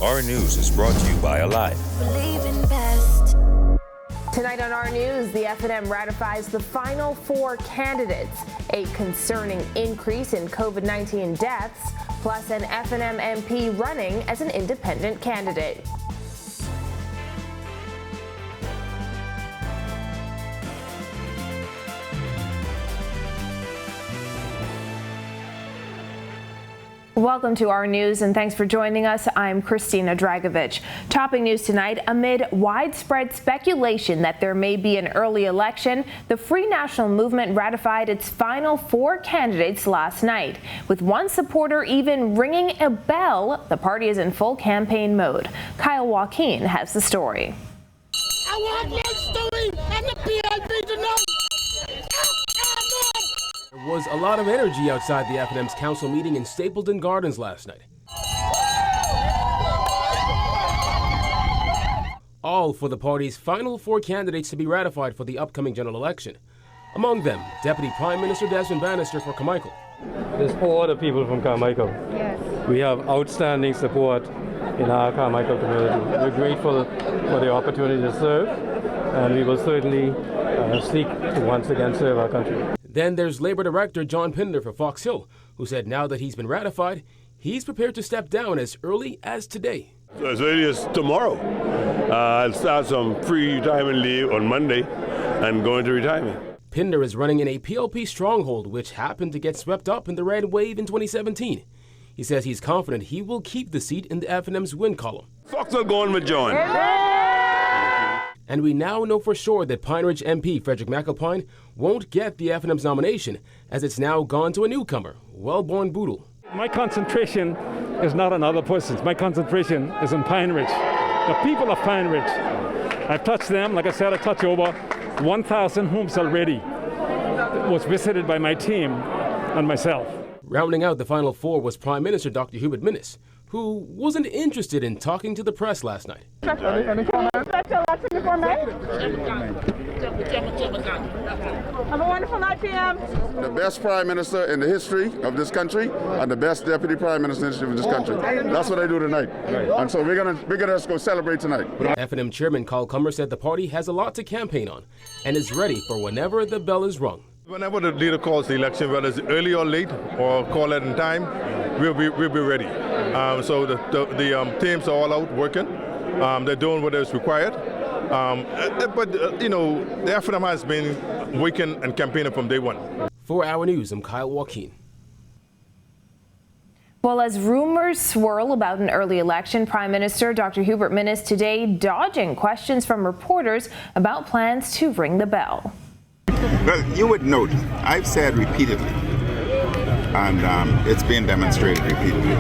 Our News is brought to you by Alive. Tonight on Our News, the F&M ratifies the final 4 candidates, a concerning increase in COVID-19 deaths, plus an F&M MP running as an independent candidate. Welcome to Our News, and thanks for joining us. I'm Christina Dragovich. Topping news tonight, amid widespread speculation that there may be an early election, the Free National Movement ratified its final 4 candidates last night. With one supporter even ringing a bell, the party is in full campaign mode. Kyle Joaquin has the story. I want my story and the PLP to know. There was a lot of energy outside the F&M's council meeting in Stapleton Gardens last night. All for the party's final 4 candidates to be ratified for the upcoming general election. Among them, Deputy Prime Minister Desmond Bannister for Carmichael. There's 4 other people from Carmichael. Yes. We have outstanding support in our Carmichael community. We're grateful for the opportunity to serve, and we will certainly seek to once again serve our country. Then there's Labour Director John Pinder for Fox Hill, who said now that he's been ratified, he's prepared to step down as early as today. So as early as tomorrow. I'll start some free retirement leave on Monday and go into retirement. Pinder is running in a PLP stronghold which happened to get swept up in the red wave in 2017. He says he's confident he will keep the seat in the F&M's win column. Fox will go on with John. And we now know for sure that Pine Ridge MP Frederick McAlpine won't get the F&M's nomination, as it's now gone to a newcomer, Wellborn Boodle. My concentration is not on other persons. My concentration is on Pine Ridge, the people of Pine Ridge. I've touched them. Like I said, I touched over 1,000 homes already. It was visited by my team and myself. Rounding out the final 4 was Prime Minister Dr. Hubert Minnis, who wasn't interested in talking to the press last night. Any comments? Have a wonderful night, PM. The best Prime Minister in the history of this country and the best Deputy Prime Minister in the history of this country. That's what I do tonight. And so we're gonna go celebrate tonight. F&M Chairman Carl Cummer said the party has a lot to campaign on and is ready for whenever the bell is rung. Whenever the leader calls the election, whether it's early or late or call it in time, we'll be ready. So the teams are all out working. They're doing what is required. But the F&M has been working and campaigning from day one. For Our News, I'm Kyle Joaquin. Well, as rumors swirl about an early election, Prime Minister Dr. Hubert Minnis today dodging questions from reporters about plans to ring the bell. Well, you would note, I've said repeatedly, and it's been demonstrated repeatedly,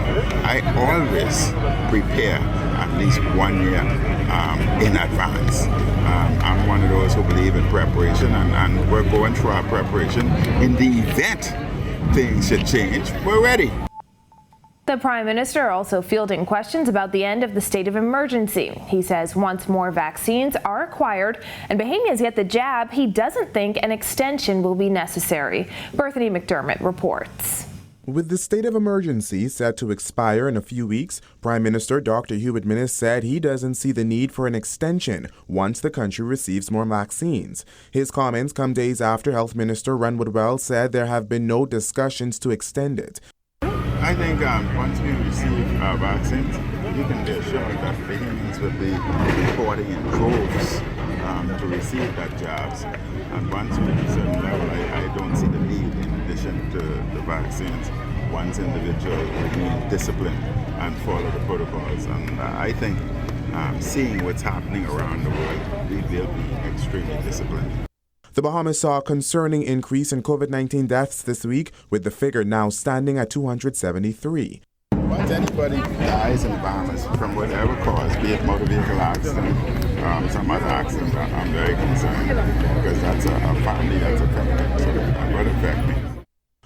I always prepare at least 1 year in advance. I'm one of those who believe in preparation, and we're going through our preparation. In the event things should change, we're ready. The Prime Minister also fielding questions about the end of the state of emergency. He says once more vaccines are acquired and Bahamians get the jab, he doesn't think an extension will be necessary. Berthany McDermott reports. With the state of emergency set to expire in a few weeks, Prime Minister Dr. Hubert Minnis said he doesn't see the need for an extension once the country receives more vaccines. His comments come days after Health Minister Ron Woodwell said there have been no discussions to extend it. I think once we receive our vaccines, you can be assured that Bahamians will be reporting in droves to receive that jobs. And once we reach a certain level, I don't see the need in addition to the vaccines. Once individuals remain disciplined and follow the protocols. And I think seeing what's happening around the world, we will be extremely disciplined. The Bahamas saw a concerning increase in COVID-19 deaths this week, with the figure now standing at 273. Once anybody dies in the Bahamas from whatever cause, be it motor vehicle accident, some other accident, I'm very concerned because that's a family that's affected, so that would affect me.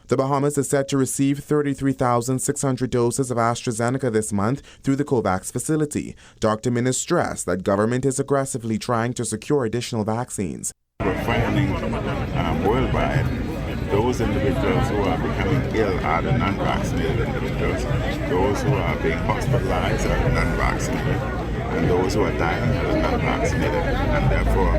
The Bahamas is set to receive 33,600 doses of AstraZeneca this month through the COVAX facility. Dr. Minnis stressed that government is aggressively trying to secure additional vaccines. We're finding worldwide those individuals who are becoming ill are the non-vaccinated individuals. Those who are being hospitalized are the non-vaccinated. And those who are dying are the non-vaccinated. And therefore,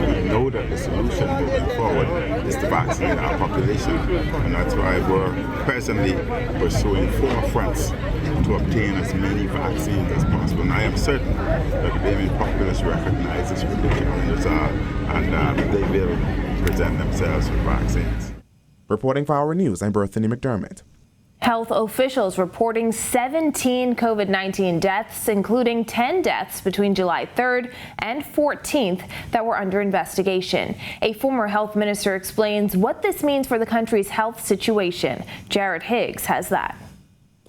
we know that the solution moving forward is to vaccinate our population. And that's why we're presently pursuing 4 fronts to obtain as many vaccines as possible. And I am certain that the Bahamian populace recognizes what the challenges are, and they will present themselves with vaccines. Reporting for Our News, I'm Berthany McDermott. Health officials reporting 17 COVID-19 deaths, including 10 deaths between July 3rd and 14th that were under investigation. A former health minister explains what this means for the country's health situation. Jared Higgs has that.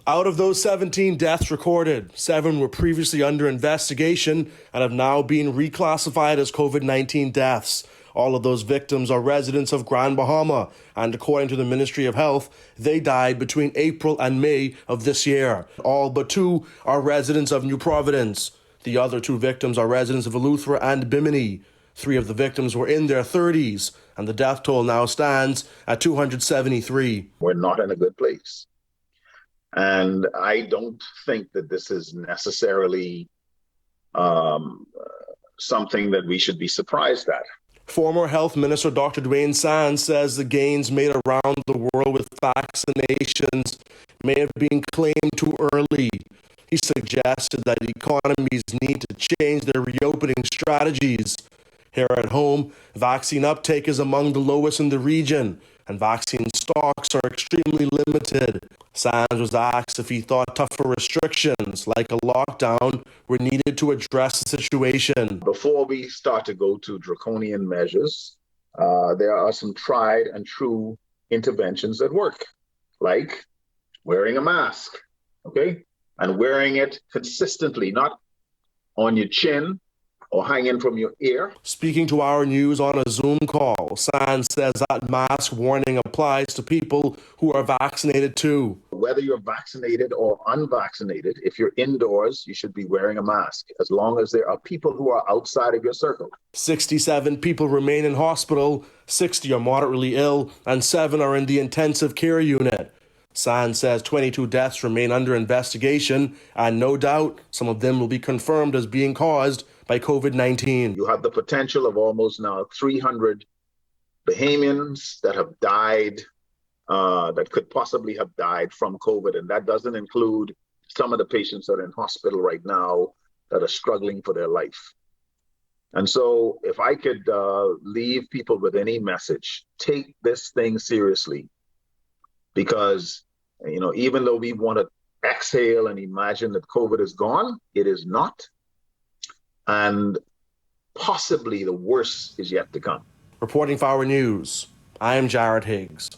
Out of those 17 deaths recorded, 7 were previously under investigation and have now been reclassified as COVID-19 deaths. All of those victims are residents of Grand Bahama, and according to the Ministry of Health, they died between April and May of this year. All but 2 are residents of New Providence. The other 2 victims are residents of Eleuthera and Bimini. 3 of the victims were in their 30s, and the death toll now stands at 273. We're not in a good place. And I don't think that this is necessarily something that we should be surprised at. Former Health Minister Dr. Dwayne Sands says the gains made around the world with vaccinations may have been claimed too early. He suggested that economies need to change their reopening strategies. Here at home, vaccine uptake is among the lowest in the region, and vaccine stocks are extremely limited. Sands was asked if he thought tougher restrictions, like a lockdown, were needed to address the situation. Before we start to go to draconian measures, there are some tried and true interventions that work, like wearing a mask, okay? And wearing it consistently, not on your chin or hanging from your ear. Speaking to Our News on a Zoom call, Sands says that mask warning applies to people who are vaccinated too. Whether you're vaccinated or unvaccinated, if you're indoors, you should be wearing a mask, as long as there are people who are outside of your circle. 67 people remain in hospital, 60 are moderately ill, and 7 are in the intensive care unit. Sands says 22 deaths remain under investigation, and no doubt some of them will be confirmed as being caused by COVID-19. You have the potential of almost now 300 Bahamians that have died, that could possibly have died from COVID. And that doesn't include some of the patients that are in hospital right now that are struggling for their life. And so if I could leave people with any message, take this thing seriously. Because, even though we want to exhale and imagine that COVID is gone, it is not. And possibly the worst is yet to come. Reporting for Our News, I am Jared Higgs.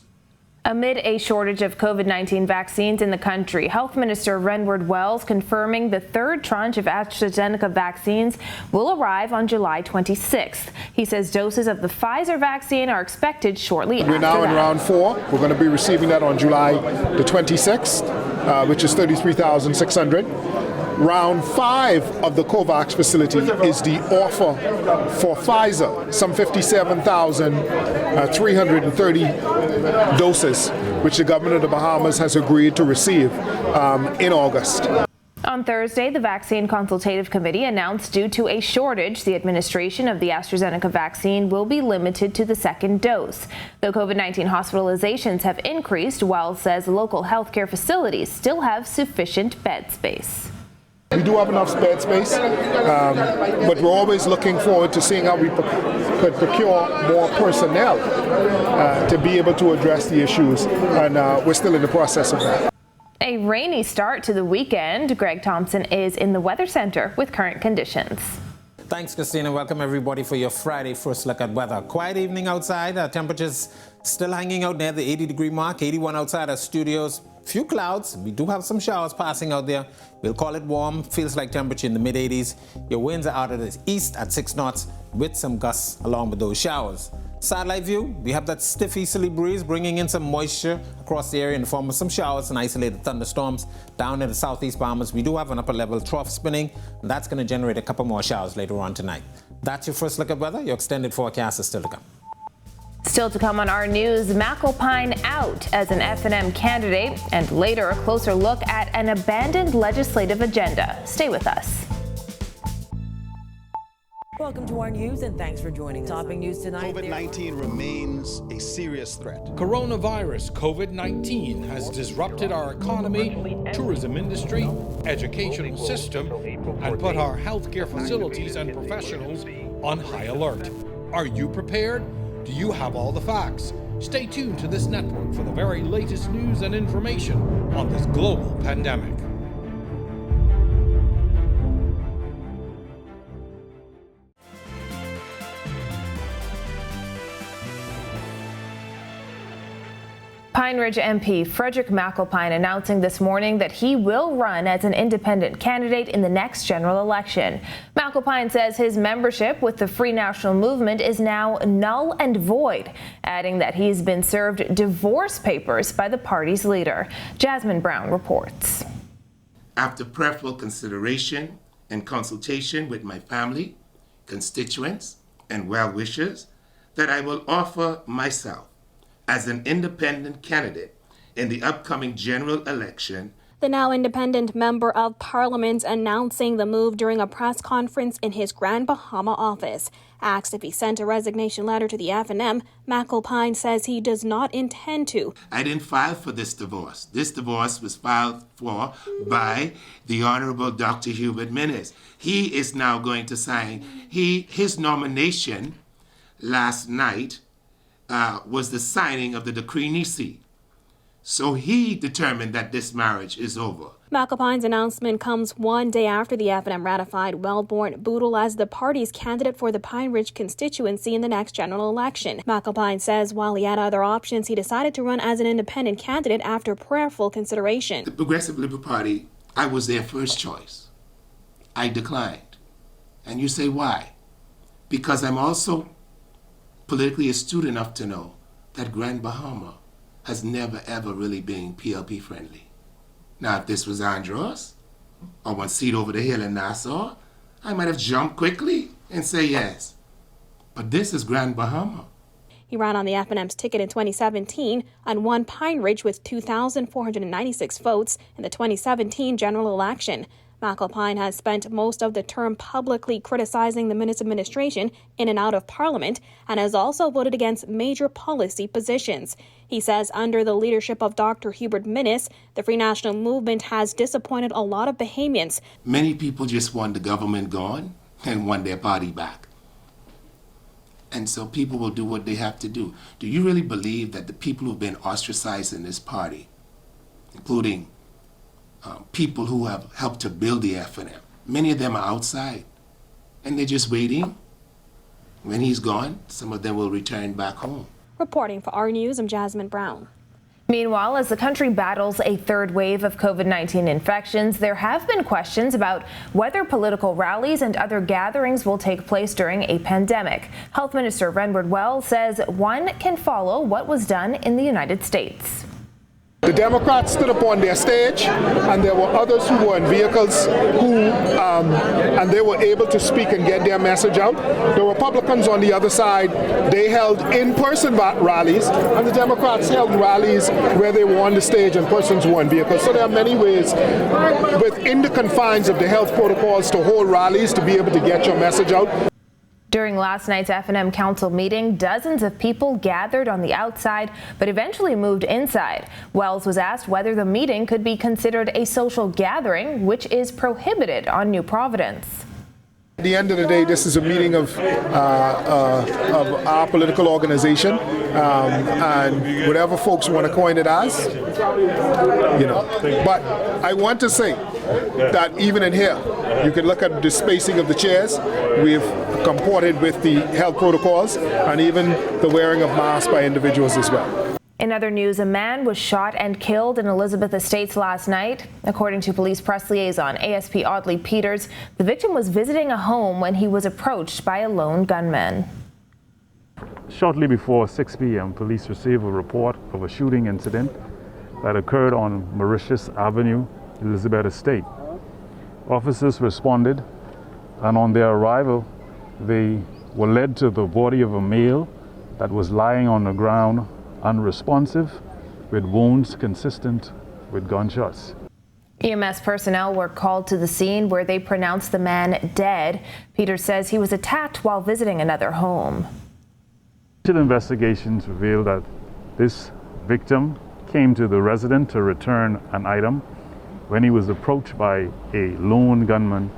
Amid a shortage of COVID-19 vaccines in the country, Health Minister Renward Wells confirming the 3rd tranche of AstraZeneca vaccines will arrive on July 26th. He says doses of the Pfizer vaccine are expected shortly after that. We're now in round 4. We're going to be receiving that on July the 26th, which is 33,600. Round 5 of the COVAX facility is the offer for Pfizer, some 57,330 doses, which the government of the Bahamas has agreed to receive in August. On Thursday, the Vaccine Consultative Committee announced due to a shortage, the administration of the AstraZeneca vaccine will be limited to the 2nd dose. Though COVID-19 hospitalizations have increased, Wells says local healthcare facilities still have sufficient bed space. We do have enough bed space, but we're always looking forward to seeing how we could procure more personnel to be able to address the issues, and we're still in the process of that. A rainy start to the weekend. Greg Thompson is in the Weather Center with current conditions. Thanks, Christina. Welcome, everybody, for your Friday first look at weather. Quiet evening outside. Temperatures still hanging out near the 80-degree mark. 81 outside our studios. Few clouds. We do have some showers passing out there. We'll call it warm. Feels like temperature in the mid-80s. Your winds are out of the east at 6 knots with some gusts along with those showers. Satellite view, we have that stiff easterly breeze bringing in some moisture across the area in the form of some showers and isolated thunderstorms down in the southeast Bahamas. We do have an upper level trough spinning, and that's going to generate a couple more showers later on tonight. That's your first look at weather. Your extended forecast is still to come. Still to come on our news, McAlpine out as an F&M candidate, and later a closer look at an abandoned legislative agenda. Stay with us. Welcome to our news and thanks for joining us. Topping news tonight. COVID-19 remains a serious threat. Coronavirus COVID-19 has disrupted our economy, tourism industry, educational system, and put our healthcare facilities and professionals on high alert. Are you prepared? Do you have all the facts? Stay tuned to this network for the very latest news and information on this global pandemic. Pine Ridge MP Frederick McAlpine announcing this morning that he will run as an independent candidate in the next general election. McAlpine says his membership with the Free National Movement is now null and void, adding that he's been served divorce papers by the party's leader. Jasmine Brown reports. After prayerful consideration and consultation with my family, constituents, and well-wishers, that I will offer myself as an independent candidate in the upcoming general election. The now independent member of parliament announcing the move during a press conference in his Grand Bahama office. Asked if he sent a resignation letter to the F&M, McAlpine says he does not intend to. I didn't file for this divorce. This divorce was filed for by the Honorable Dr. Hubert Minnis. He is now going to sign. His nomination last night was the signing of the decree nisi. So he determined that this marriage is over. McAlpine's announcement comes one day after the F&M ratified Wellborn Boodle as the party's candidate for the Pine Ridge constituency in the next general election. McAlpine says while he had other options, he decided to run as an independent candidate after prayerful consideration. The Progressive Liberal Party, I was their first choice. I declined. And you say why? Because I'm also politically astute enough to know that Grand Bahama has never ever really been PLP friendly. Now if this was Andros or one seat over the hill in Nassau, I might have jumped quickly and say yes. But this is Grand Bahama. He ran on the F&M's ticket in 2017 and won Pine Ridge with 2,496 votes in the 2017 general election. McAlpine has spent most of the term publicly criticizing the Minnis administration in and out of Parliament and has also voted against major policy positions. He says under the leadership of Dr. Hubert Minnis, the Free National Movement has disappointed a lot of Bahamians. Many people just want the government gone and want their party back. And so people will do what they have to do. Do you really believe that the people who've been ostracized in this party, including people who have helped to build the F&M, many of them are outside, and they're just waiting. When he's gone, some of them will return back home. Reporting for our News, I'm Jasmine Brown. Meanwhile, as the country battles a third wave of COVID-19 infections, there have been questions about whether political rallies and other gatherings will take place during a pandemic. Health Minister Renward Wells says one can follow what was done in the United States. The Democrats stood up on their stage, and there were others who were in vehicles and they were able to speak and get their message out. The Republicans on the other side, they held in-person rallies, and the Democrats held rallies where they were on the stage and persons were in vehicles. So there are many ways within the confines of the health protocols to hold rallies to be able to get your message out. During last night's F&M Council meeting, dozens of people gathered on the outside, but eventually moved inside. Wells was asked whether the meeting could be considered a social gathering, which is prohibited on New Providence. At the end of the day, this is a meeting of our political organization, and whatever folks want to coin it as, But I want to say that even in here, you can look at the spacing of the chairs. We've comported with the health protocols and even the wearing of masks by individuals as well. In other news, a man was shot and killed in Elizabeth Estates last night. According to police press liaison ASP Audley Peters, the victim was visiting a home when he was approached by a lone gunman. Shortly before 6 p.m., police received a report of a shooting incident that occurred on Mauritius Avenue, Elizabeth Estate. Officers responded, and on their arrival, they were led to the body of a male that was lying on the ground unresponsive with wounds consistent with gunshots. EMS personnel were called to the scene where they pronounced the man dead. Peter says he was attacked while visiting another home. Investigations revealed that this victim came to the resident to return an item when he was approached by a lone gunman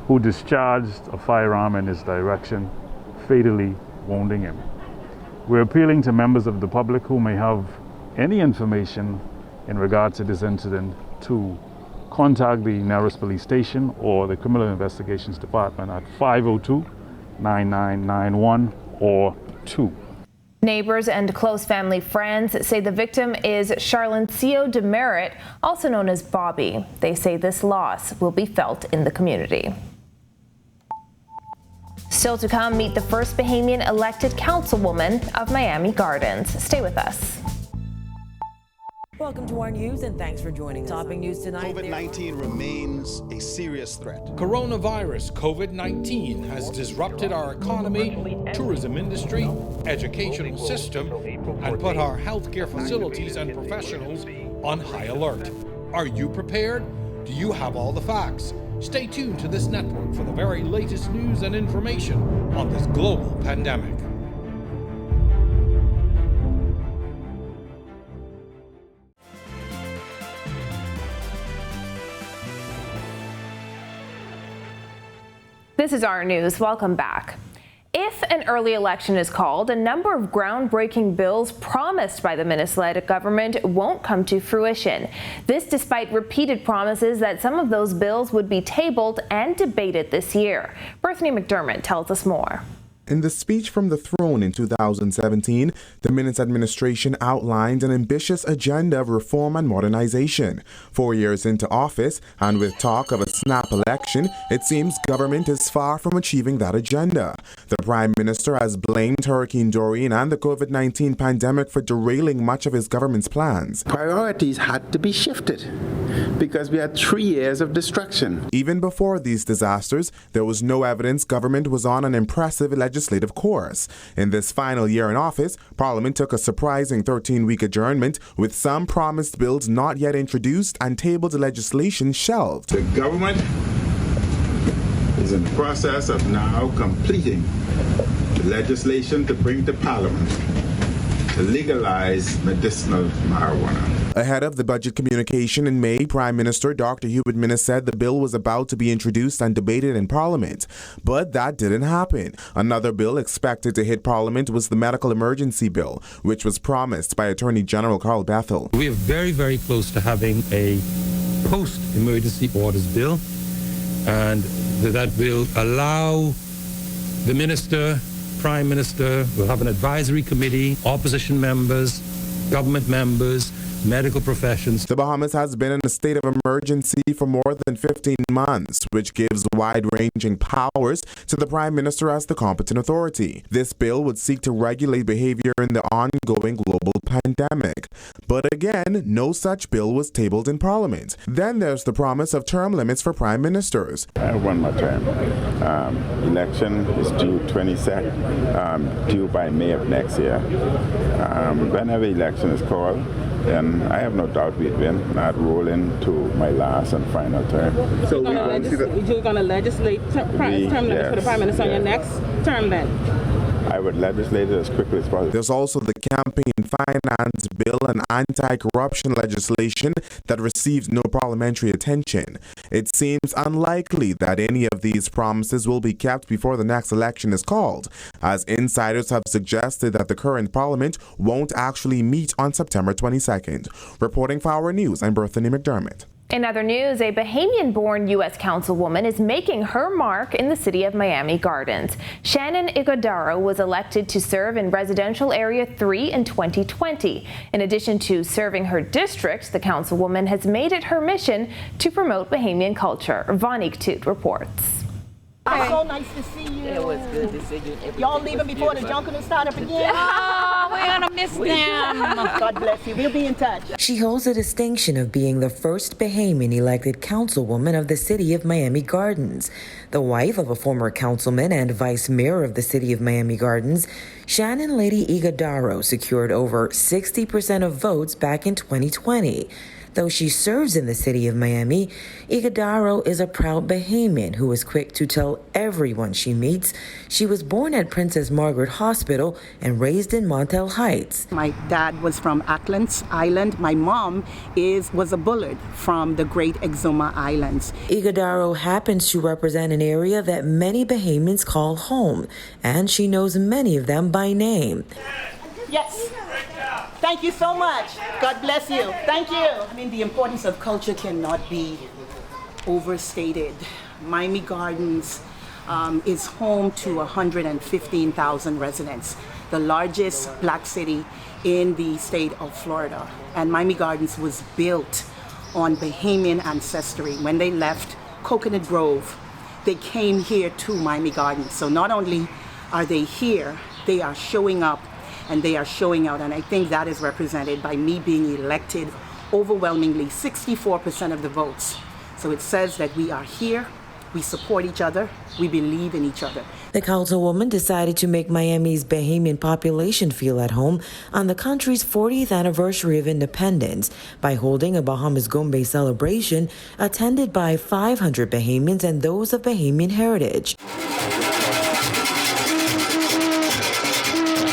who discharged a firearm in his direction, fatally wounding him. We're appealing to members of the public who may have any information in regard to this incident to contact the nearest police station or the Criminal Investigations Department at 502-9991 or 2. Neighbors and close family friends say the victim is Charlencio Demerit, also known as Bobby. They say this loss will be felt in the community. Still to come, meet the first Bahamian elected councilwoman of Miami Gardens. Stay with us. Welcome to our news and thanks for joining us. Topping news tonight. COVID-19 remains a serious threat. Coronavirus COVID-19 has disrupted our economy, tourism industry, educational system, and put our healthcare facilities and professionals on high alert. Are you prepared? Do you have all the facts? Stay tuned to this network for the very latest news and information on this global pandemic. This is our news. Welcome back. If an early election is called, a number of groundbreaking bills promised by the Minnesota government won't come to fruition. This despite repeated promises that some of those bills would be tabled and debated this year. Bethany McDermott tells us more. In the speech from the throne in 2017, the Minutes administration outlined an ambitious agenda of reform and modernization. 4 years into office, and with talk of a snap election, it seems government is far from achieving that agenda. The Prime Minister has blamed Hurricane Dorian and the COVID-19 pandemic for derailing much of his government's plans. Priorities had to be shifted because we had 3 years of destruction. Even before these disasters, there was no evidence government was on an impressive legislative course. In this final year in office, Parliament took a surprising 13-week adjournment with some promised bills not yet introduced and tabled legislation shelved. The government is in the process of now completing the legislation to bring to Parliament to legalize medicinal marijuana. Ahead of the budget communication in May, Prime Minister Dr. Hewitt Minnis said the bill was about to be introduced and debated in Parliament. But that didn't happen. Another bill expected to hit Parliament was the medical emergency bill, which was promised by Attorney General Carl Bethel. We are very, very close to having a post-emergency orders bill, and that will allow the Minister, Prime Minister, will have an advisory committee, opposition members, government members, medical professions. The Bahamas has been in a state of emergency for more than 15 months, which gives wide-ranging powers to the Prime Minister as the competent authority. This bill would seek to regulate behavior in the ongoing global pandemic. But again, no such bill was tabled in Parliament. Then there's the promise of term limits for Prime Ministers. I have one more term. Election is due 22nd, due by May of next year. Whenever election is called, then I have no doubt we'd win, not roll into my last and final term. So you're going to legislate term limits for the Prime Minister on your next term then? I would legislate it as quickly as possible. There's also the campaign finance bill and anti-corruption legislation that receives no parliamentary attention. It seems unlikely that any of these promises will be kept before the next election is called, as insiders have suggested that the current parliament won't actually meet on September 22nd. Reporting for Our News, I'm Bethany McDermott. In other news, a Bahamian-born U.S. councilwoman is making her mark in the city of Miami Gardens. Shannon Ighodaro was elected to serve in Residential Area 3 in 2020. In addition to serving her district, the councilwoman has made it her mission to promote Bahamian culture. Vonique Toot reports. It's so nice to see you. It was good to see you. Y'all leaving before the junket will start up again? Oh, we're gonna miss them. God bless you. We'll be in touch. She holds the distinction of being the first Bahamian elected councilwoman of the city of Miami Gardens. The wife of a former councilman and vice mayor of the city of Miami Gardens, Shannon Lady Ighodaro secured over 60% of votes back in 2020. Though she serves in the city of Miami, Ighodaro is a proud Bahamian who is quick to tell everyone she meets she was born at Princess Margaret Hospital and raised in Montel Heights. My dad was from Acklands Island. My mom was a Bullard from the Great Exuma Islands. Ighodaro happens to represent an area that many Bahamians call home, and she knows many of them by name. Yes. Thank you so much. God bless you. Thank you. I mean, the importance of culture cannot be overstated. Miami Gardens is home to 115,000 residents, the largest black city in the state of Florida. And Miami Gardens was built on Bahamian ancestry. When they left Coconut Grove, they came here to Miami Gardens. So not only are they here, they are showing up and they are showing out. And I think that is represented by me being elected overwhelmingly, 64% of the votes. So it says that we are here, we support each other, we believe in each other. The councilwoman decided to make Miami's Bahamian population feel at home on the country's 40th anniversary of independence by holding a Bahamas Gombe celebration attended by 500 Bahamians and those of Bahamian heritage.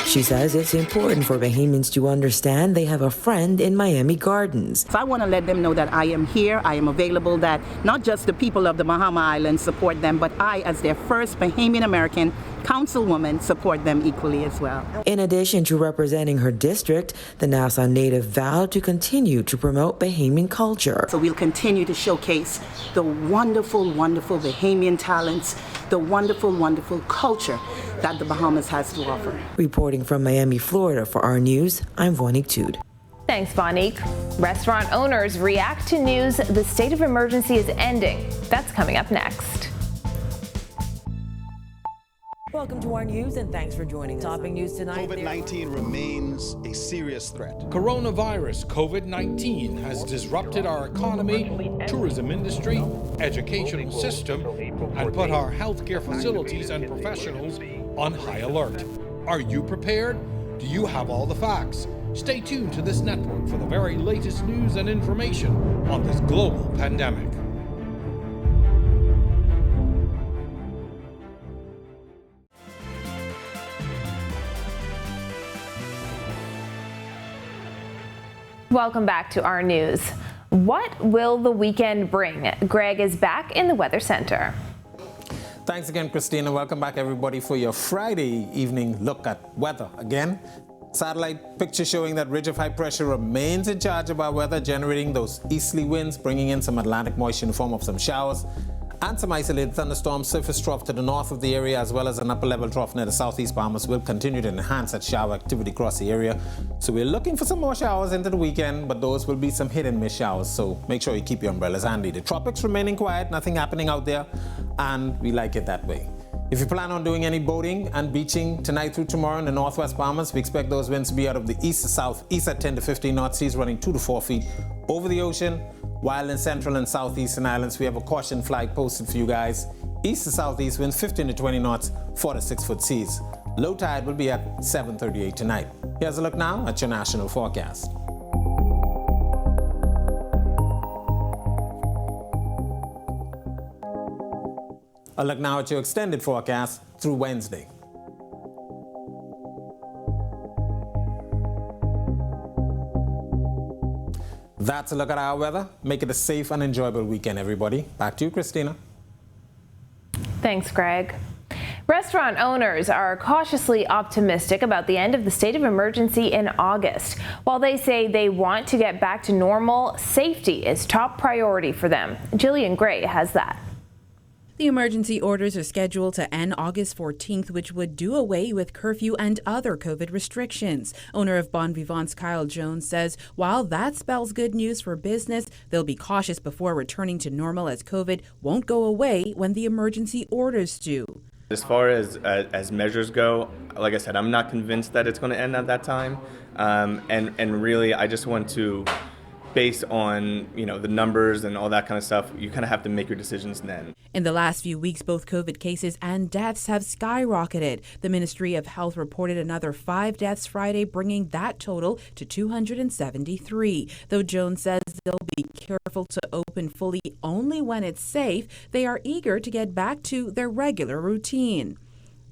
She says it's important for Bahamians to understand they have a friend in Miami Gardens. So I want to let them know that I am here, I am available, that not just the people of the Bahama Islands support them, but I, as their first Bahamian American councilwoman, support them equally as well. In addition to representing her district, the Nassau native vowed to continue to promote Bahamian culture. So we'll continue to showcase the wonderful, wonderful Bahamian talents, the wonderful, wonderful culture that the Bahamas has to offer. Reporting from Miami, Florida for our news, I'm Vonique Tude. Thanks, Vonique. Restaurant owners react to news the state of emergency is ending. That's coming up next. Welcome to our news and thanks for joining us. Topping news tonight. COVID-19 remains a serious threat. Coronavirus COVID-19 has disrupted our economy, tourism industry, educational system, and put our healthcare facilities and professionals on high alert. Are you prepared? Do you have all the facts? Stay tuned to this network for the very latest news and information on this global pandemic. Welcome back to our news. What will the weekend bring? Greg is back in the Weather Center. Thanks again, Christina. Welcome back, everybody, for your Friday evening look at weather again. Satellite picture showing that ridge of high pressure remains in charge of our weather, generating those easterly winds, bringing in some Atlantic moisture in the form of some showers and some isolated thunderstorms. Surface trough to the north of the area, as well as an upper level trough near the southeast Bahamas, will continue to enhance that shower activity across the area. So we're looking for some more showers into the weekend, but those will be some hit and miss showers. So make sure you keep your umbrellas handy. The tropics remaining quiet, nothing happening out there, and we like it that way. If you plan on doing any boating and beaching tonight through tomorrow in the northwest Bahamas, we expect those winds to be out of the east to southeast at 10 to 15 knot, seas running 2 to 4 feet over the ocean. While in central and southeastern islands, we have a caution flag posted for you guys. East to southeast winds 15 to 20 knots, 4 to 6 foot seas. Low tide will be at 7:38 tonight. Here's a look now at your national forecast. A look now at your extended forecast through Wednesday. That's a look at our weather. Make it a safe and enjoyable weekend, everybody. Back to you, Christina. Thanks, Greg. Restaurant owners are cautiously optimistic about the end of the state of emergency in August. While they say they want to get back to normal, safety is top priority for them. Jillian Gray has that. The emergency orders are scheduled to end August 14th, which would do away with curfew and other COVID restrictions. Owner of Bon Vivant's Kyle Jones says while that spells good news for business, they'll be cautious before returning to normal as COVID won't go away when the emergency orders do. As far as measures go, like I said, I'm not convinced that it's going to end at that time. And really, I just want to, based on the numbers and all that kind of stuff, you kind of have to make your decisions then. In the last few weeks, both COVID cases and deaths have skyrocketed. The Ministry of Health reported another 5 deaths Friday, bringing that total to 273. Though Jones says they'll be careful to open fully only when it's safe, they are eager to get back to their regular routine.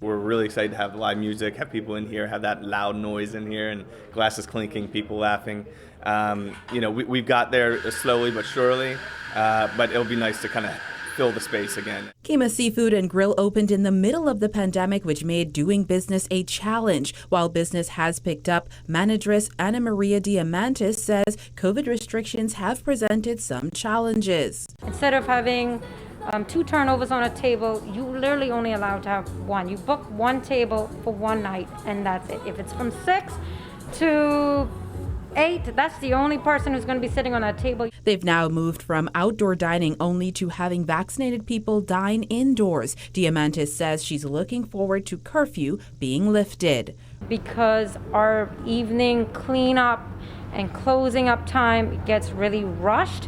We're really excited to have live music, have people in here, have that loud noise in here, and glasses clinking, people laughing. We've got there slowly but surely, but it'll be nice to kind of fill the space again. Kima Seafood and Grill opened in the middle of the pandemic, which made doing business a challenge. While business has picked up, manageress Ana Maria Diamantis says COVID restrictions have presented some challenges. Instead of having 2 turnovers on a table, you literally only allowed to have 1. You book 1 table for 1 night, and that's it. If it's from 6 to 8, that's the only person who's going to be sitting on that table. They've now moved from outdoor dining only to having vaccinated people dine indoors. Diamantis says she's looking forward to curfew being lifted. Because our evening cleanup and closing up time gets really rushed,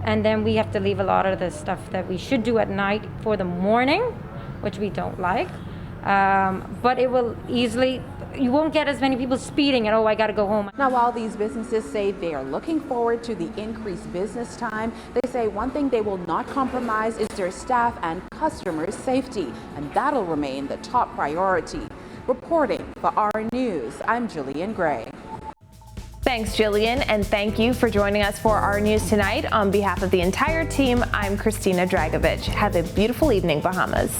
and then we have to leave a lot of the stuff that we should do at night for the morning, which we don't like. But it will easily, you won't get as many people speeding and, I got to go home. Now, while these businesses say they are looking forward to the increased business time, they say one thing they will not compromise is their staff and customers' safety, and that'll remain the top priority. Reporting for our News, I'm Jillian Gray. Thanks, Jillian, and thank you for joining us for our news tonight. On behalf of the entire team, I'm Christina Dragovich. Have a beautiful evening, Bahamas.